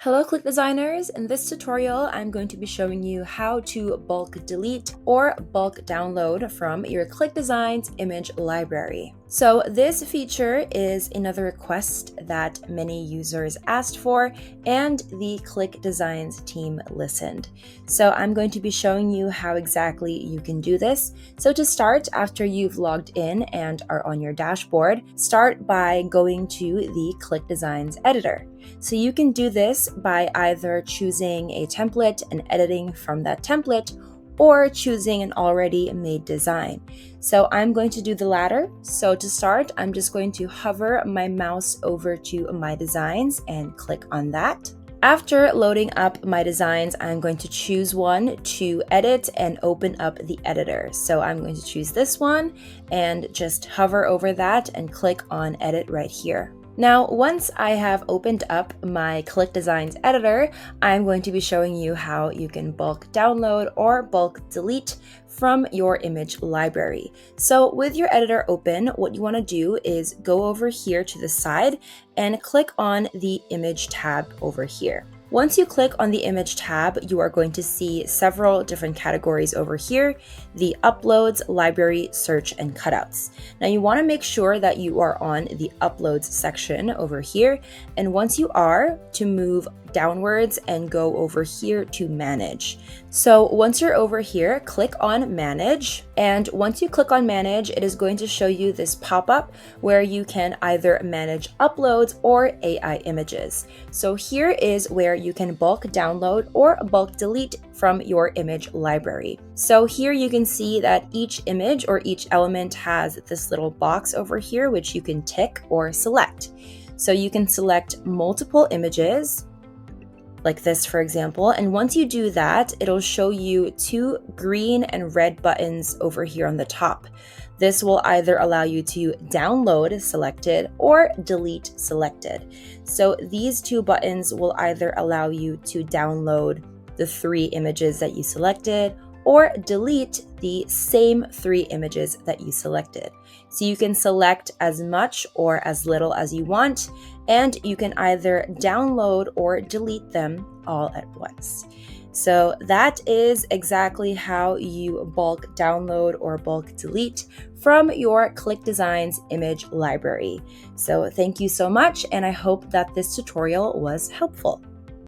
Hello Click Designers! In this tutorial, I'm going to be showing you how to bulk delete or bulk download from your ClickDesigns image library. So this feature is another request that many users asked for and the ClickDesigns team listened. So I'm going to be showing you how exactly you can do this. So to start, after you've logged in and are on your dashboard, start by going to the ClickDesigns editor. So you can do this by either choosing a template and editing from that template, or choosing an already made design. So I'm going to do the latter. So to start, I'm just going to hover my mouse over to my designs and click on that. After loading up my designs, I'm going to choose one to edit and open up the editor. So I'm going to choose this one and just hover over that and click on edit right here. Now, once I have opened up my ClickDesigns editor, I'm going to be showing you how you can bulk download or bulk delete from your image library. So with your editor open, what you want to do is go over here to the side and click on the image tab over here. Once you click on the image tab, you are going to see several different categories over here: the uploads, library, search, and cutouts. Now you want to make sure that you are on the uploads section over here. And once you are, to move downwards and go over here to manage. So once you're over here, click on manage. And once you click on manage, it is going to show you this pop-up where you can either manage uploads or AI images. So here is where you can bulk download or bulk delete from your image library. So here you can see that each image or each element has this little box over here, which you can tick or select. So you can select multiple images, like this, for example. And once you do that, it'll show you two green and red buttons over here on the top. This will either allow you to download selected or delete selected. So these two buttons will either allow you to download the 3 images that you selected or delete the same 3 images that you selected. So you can select as much or as little as you want, and you can either download or delete them all at once. So that is exactly how you bulk download or bulk delete from your ClickDesigns image library. So thank you so much, and I hope that this tutorial was helpful.